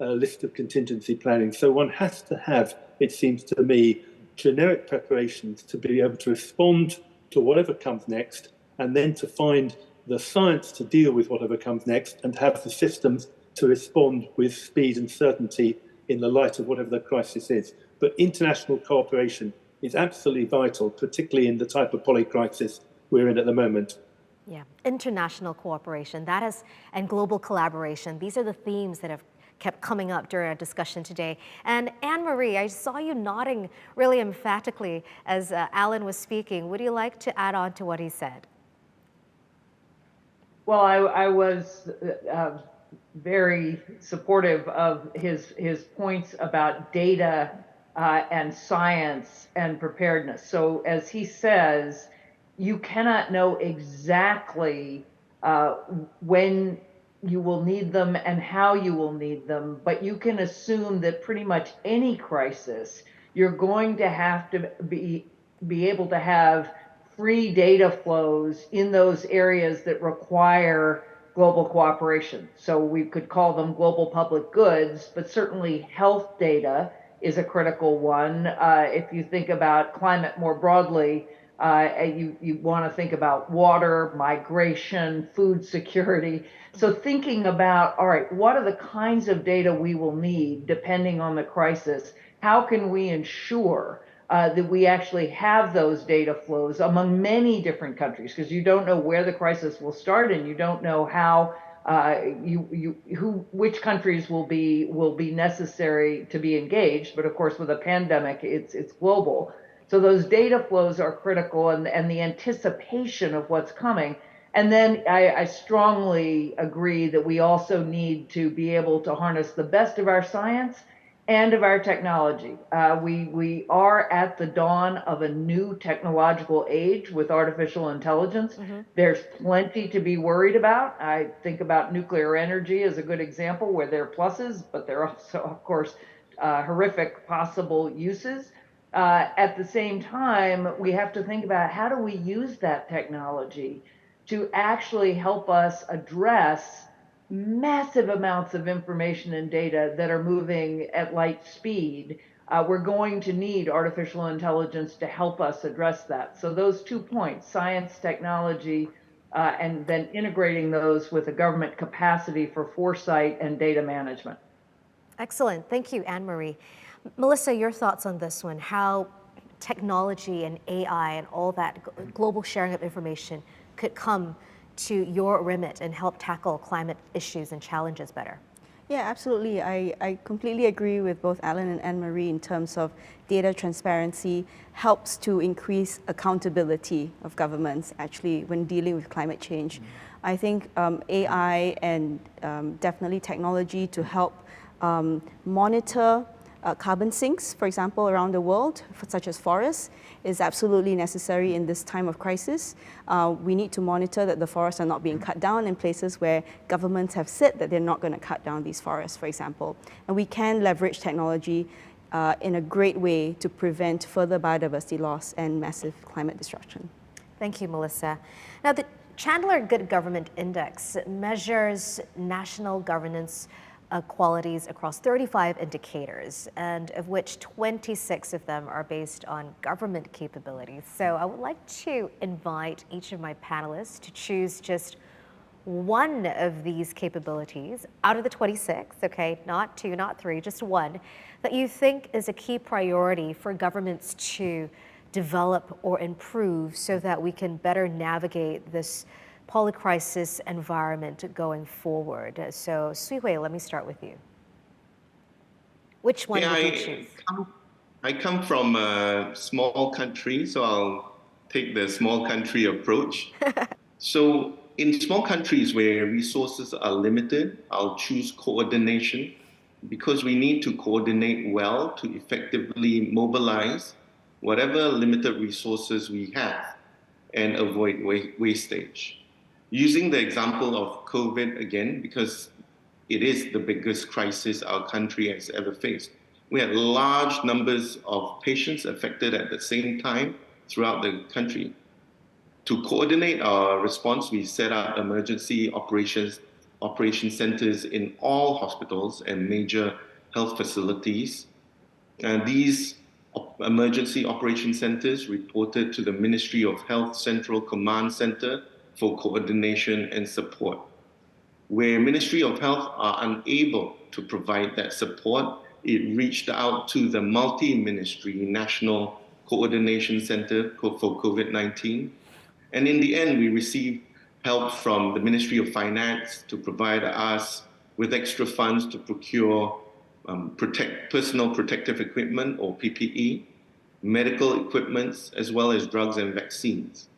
list of contingency planning. So one has to have, it seems to me, generic preparations to be able to respond to whatever comes next, and then to find the science to deal with whatever comes next, and have the systems to respond with speed and certainty in the light of whatever the crisis is. But international cooperation is absolutely vital, particularly in the type of polycrisis we're in at the moment. Yeah, international cooperation, and global collaboration. These are the themes that have kept coming up during our discussion today. And Anne-Marie, I saw you nodding really emphatically as Alan was speaking. Would you like to add on to what he said? Well, I was very supportive of his points about data and science and preparedness. So as he says, you cannot know exactly when you will need them and how you will need them, but you can assume that pretty much any crisis, you're going to have to be able to have free data flows in those areas that require global cooperation. So we could call them global public goods, but certainly health data is a critical one. If you think about climate more broadly, you want to think about water, migration, food security. So thinking about, all right, what are the kinds of data we will need depending on the crisis? How can we ensure that we actually have those data flows among many different countries? Because you don't know where the crisis will start, and you don't know how which countries will be necessary to be engaged. But of course, with a pandemic, it's global. So those data flows are critical, and the anticipation of what's coming. And then I strongly agree that we also need to be able to harness the best of our science and of our technology. We are at the dawn of a new technological age with artificial intelligence. Mm-hmm. There's plenty to be worried about. I think about nuclear energy as a good example, where there are pluses, but there are also, of course, horrific possible uses. At the same time, we have to think about how do we use that technology to actually help us address massive amounts of information and data that are moving at light speed. We're going to need artificial intelligence to help us address that. So those 2 points, science, technology, and then integrating those with a government capacity for foresight and data management. Excellent. Thank you, Anne-Marie. Melissa, your thoughts on this one, how technology and AI and all that global sharing of information could come to your remit and help tackle climate issues and challenges better? Yeah, absolutely. I completely agree with both Alan and Anne-Marie in terms of data transparency helps to increase accountability of governments actually when dealing with climate change. Mm-hmm. I think AI and definitely technology to help monitor carbon sinks, for example, around the world, such as forests, is absolutely necessary in this time of crisis. We need to monitor that the forests are not being cut down in places where governments have said that they're not going to cut down these forests, for example. And we can leverage technology in a great way to prevent further biodiversity loss and massive climate destruction. Thank you, Melissa. Now, the Chandler Good Government Index measures national governance qualities across 35 indicators, and of which 26 of them are based on government capabilities. So I would like to invite each of my panelists to choose just one of these capabilities out of the 26, okay, not two, not three, just one, that you think is a key priority for governments to develop or improve so that we can better navigate this polycrisis environment going forward. So, Sui Hui, let me start with you. Which one would you choose? I come from a small country, so I'll take the small country approach. So in small countries where resources are limited, I'll choose coordination, because we need to coordinate well to effectively mobilize whatever limited resources we have and avoid wastage. Using the example of COVID again, because it is the biggest crisis our country has ever faced. We had large numbers of patients affected at the same time throughout the country. To coordinate our response, we set up emergency operation centers in all hospitals and major health facilities. And these emergency operation centers reported to the Ministry of Health Central Command Center for coordination and support. Where Ministry of Health are unable to provide that support, it reached out to the multi-ministry National Coordination Center for COVID-19. And in the end, we received help from the Ministry of Finance to provide us with extra funds to procure personal protective equipment, or PPE, medical equipment, as well as drugs and vaccines.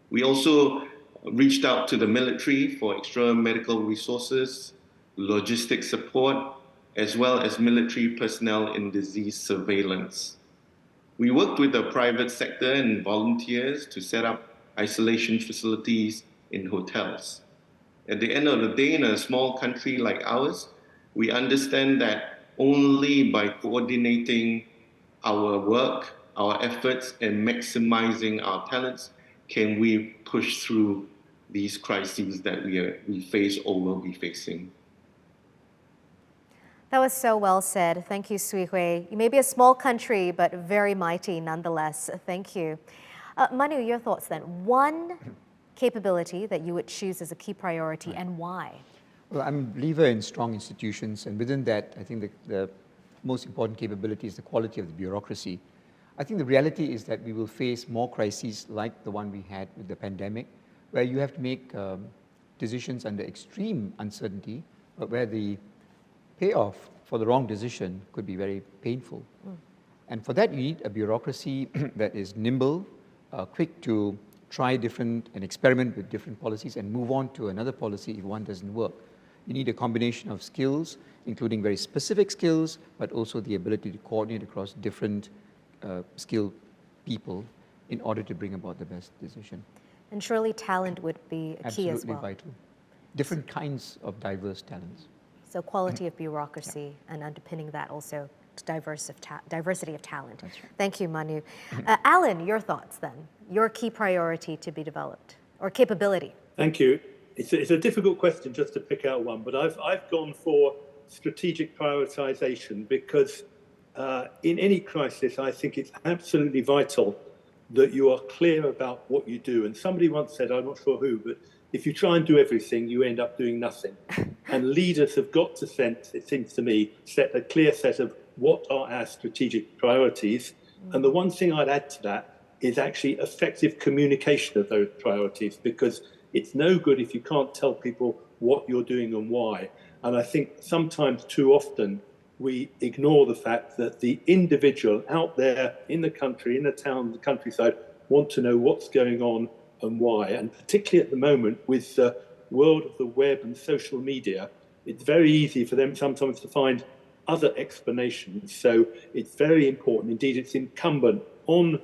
We also reached out to the military for extra medical resources, logistics support, as well as military personnel in disease surveillance. We worked with the private sector and volunteers to set up isolation facilities in hotels. At the end of the day, in a small country like ours, we understand that only by coordinating our work, our efforts, and maximizing our talents can we push through these crises that we face or will be facing. That was so well said. Thank you, Sui Hui. You may be a small country, but very mighty nonetheless. Thank you. Manu, your thoughts then. One capability that you would choose as a key priority, and why? Well, I'm a believer in strong institutions, and within that, I think the most important capability is the quality of the bureaucracy. I think the reality is that we will face more crises like the one we had with the pandemic, where you have to make decisions under extreme uncertainty, but where the payoff for the wrong decision could be very painful. And for that, you need a bureaucracy that is nimble, quick to try different and experiment with different policies and move on to another policy if one doesn't work. You need a combination of skills, including very specific skills, but also the ability to coordinate across different skilled people in order to bring about the best decision. And surely talent would be a key as well. Absolutely vital. Different kinds of diverse talents. So quality of bureaucracy, and underpinning that also diversity of talent. That's right. Thank you, Manu. Alan, your thoughts then. Your key priority to be developed, or capability. Thank you. It's a difficult question just to pick out one, but I've gone for strategic prioritization because in any crisis, I think it's absolutely vital that you are clear about what you do. And somebody once said, I'm not sure who, but if you try and do everything, you end up doing nothing. And leaders have got to it seems to me, set a clear set of what are our strategic priorities. And the one thing I'd add to that is actually effective communication of those priorities, because it's no good if you can't tell people what you're doing and why. And I think sometimes too often we ignore the fact that the individual out there in the country, in the town, the countryside, want to know what's going on and why. And particularly at the moment with the world of the web and social media, it's very easy for them sometimes to find other explanations. So it's very important, indeed it's incumbent on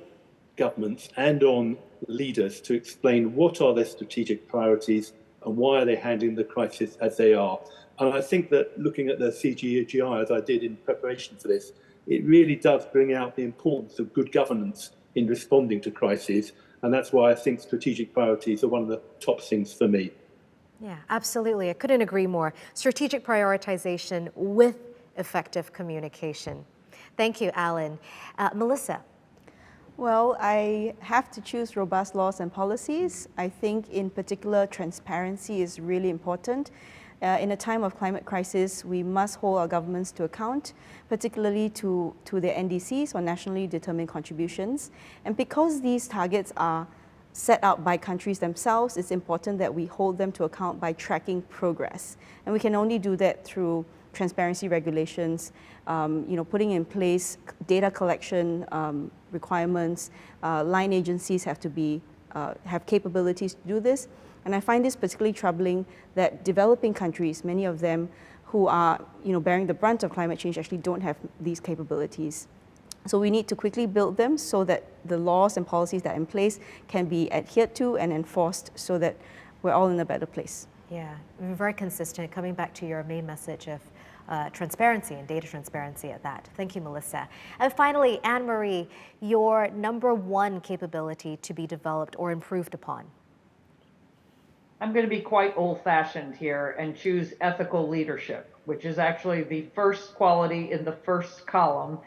governments and on leaders to explain what are their strategic priorities and why are they handling the crisis as they are. And I think that looking at the CGGI, as I did in preparation for this, it really does bring out the importance of good governance in responding to crises. And that's why I think strategic priorities are one of the top things for me. Yeah, absolutely. I couldn't agree more. Strategic prioritization with effective communication. Thank you, Alan. Melissa. Well, I have to choose robust laws and policies. I think in particular, transparency is really important. In a time of climate crisis, we must hold our governments to account, particularly to their NDCs or nationally determined contributions. And because these targets are set out by countries themselves, it's important that we hold them to account by tracking progress. And we can only do that through transparency regulations, putting in place data collection requirements. Line agencies have to have capabilities to do this. And I find this particularly troubling that developing countries, many of them who are bearing the brunt of climate change, actually don't have these capabilities. So we need to quickly build them so that the laws and policies that are in place can be adhered to and enforced so that we're all in a better place. Yeah, very consistent, coming back to your main message of transparency and data transparency at that. Thank you, Melissa. And finally, Anne-Marie, your number one capability to be developed or improved upon. I'm going to be quite old-fashioned here and choose ethical leadership, which is actually the first quality in the first column.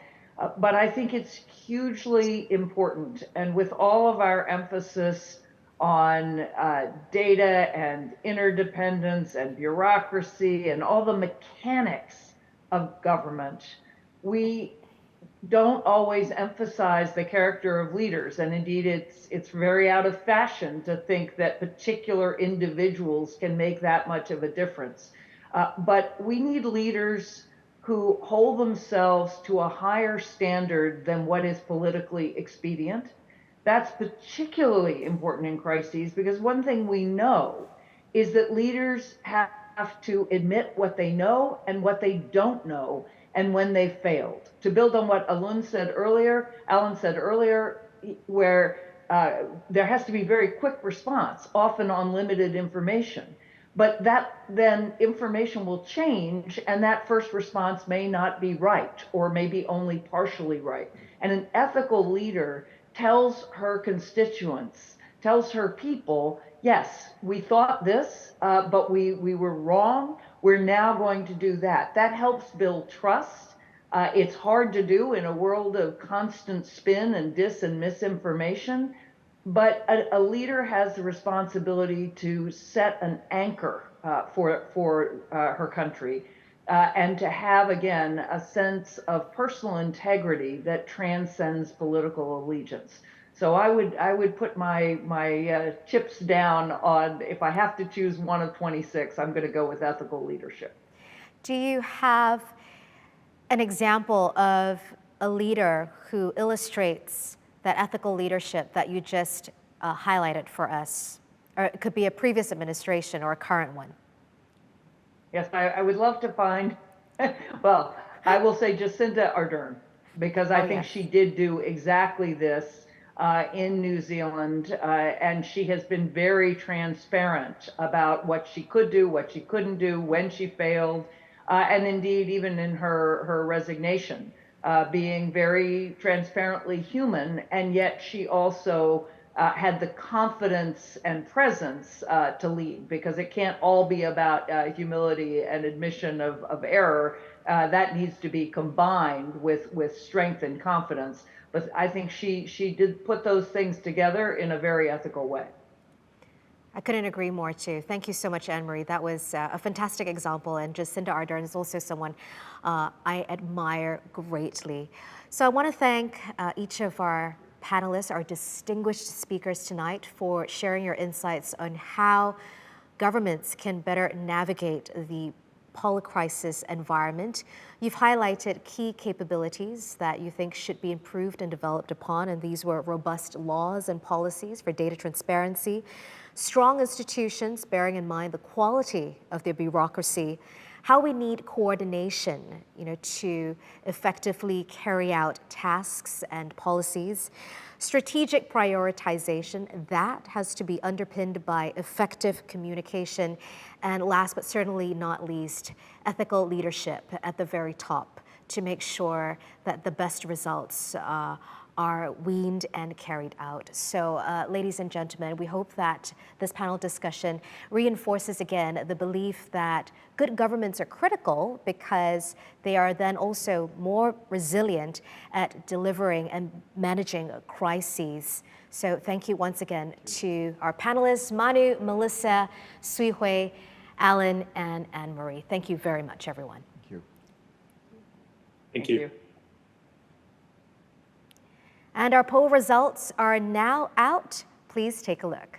But I think it's hugely important. And with all of our emphasis on data and interdependence and bureaucracy and all the mechanics of government, we don't always emphasize the character of leaders. And indeed, it's very out of fashion to think that particular individuals can make that much of a difference. But we need leaders who hold themselves to a higher standard than what is politically expedient. That's particularly important in crises because one thing we know is that leaders have to admit what they know and what they don't know and when they failed. To build on what Alan said earlier, where there has to be very quick response, often on limited information. But that then information will change and that first response may not be right or maybe only partially right. And an ethical leader tells her constituents, tells her people, yes, we thought this, but we were wrong. We're now going to do that. That helps build trust. It's hard to do in a world of constant spin and dis and misinformation. But a leader has the responsibility to set an anchor for her country and to have, again, a sense of personal integrity that transcends political allegiance. So I would put my chips down on, if I have to choose one of 26, I'm going to go with ethical leadership. Do you have an example of a leader who illustrates that ethical leadership that you just highlighted for us? Or it could be a previous administration or a current one. Yes, I would love to find, well, I will say Jacinda Ardern, because I think she did do exactly this in New Zealand, and she has been very transparent about what she could do, what she couldn't do, when she failed, and indeed even in her resignation, being very transparently human, and yet she also had the confidence and presence to lead, because it can't all be about humility and admission of error. That needs to be combined with strength and confidence. But I think she did put those things together in a very ethical way. I couldn't agree more too. Thank you so much, Anne-Marie. That was a fantastic example, and Jacinda Ardern is also someone I admire greatly. So I want to thank each of our panelists, our distinguished speakers tonight, for sharing your insights on how governments can better navigate the polycrisis environment. You've highlighted key capabilities that you think should be improved and developed upon, and these were robust laws and policies for data transparency, strong institutions bearing in mind the quality of their bureaucracy, how we need coordination, to effectively carry out tasks and policies, strategic prioritization, that has to be underpinned by effective communication, and last but certainly not least, ethical leadership at the very top to make sure that the best results are weaned and carried out. So, ladies and gentlemen, we hope that this panel discussion reinforces again the belief that good governments are critical because they are then also more resilient at delivering and managing crises. So thank you once again to our panelists, Manu, Melissa, Sui Hui, Alan, and Anne-Marie. Thank you very much, everyone. Thank you. Thank you. And our poll results are now out. Please take a look.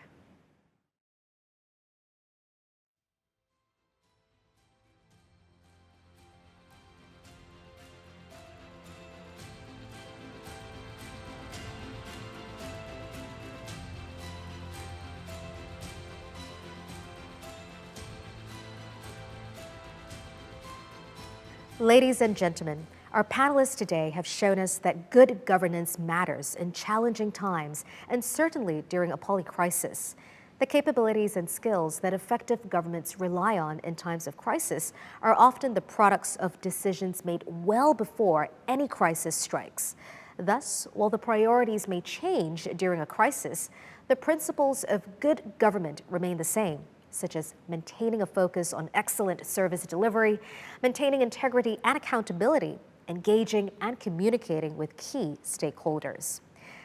Ladies and gentlemen, our panelists today have shown us that good governance matters in challenging times and certainly during a polycrisis. The capabilities and skills that effective governments rely on in times of crisis are often the products of decisions made well before any crisis strikes. Thus, while the priorities may change during a crisis, the principles of good government remain the same, such as maintaining a focus on excellent service delivery, maintaining integrity and accountability, engaging and communicating with key stakeholders.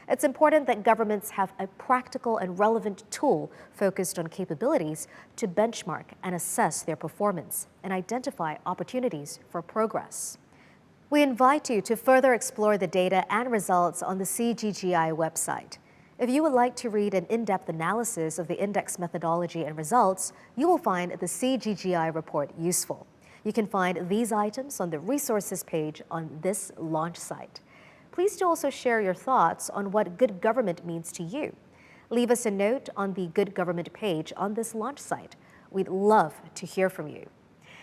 It's important that governments have a practical and relevant tool focused on capabilities to benchmark and assess their performance and identify opportunities for progress. We invite you to further explore the data and results on the CGGI website. If you would like to read an in-depth analysis of the index methodology and results, you will find the CGGI report useful. You can find these items on the resources page on this launch site. Please do also share your thoughts on what good government means to you. Leave us a note on the Good Government page on this launch site. We'd love to hear from you.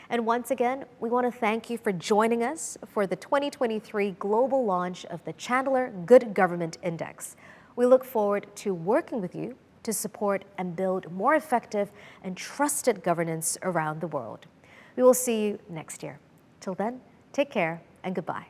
And once again, we want to thank you for joining us for the 2023 global launch of the Chandler Good Government Index. We look forward to working with you to support and build more effective and trusted governance around the world. We will see you next year. Till then, take care and goodbye.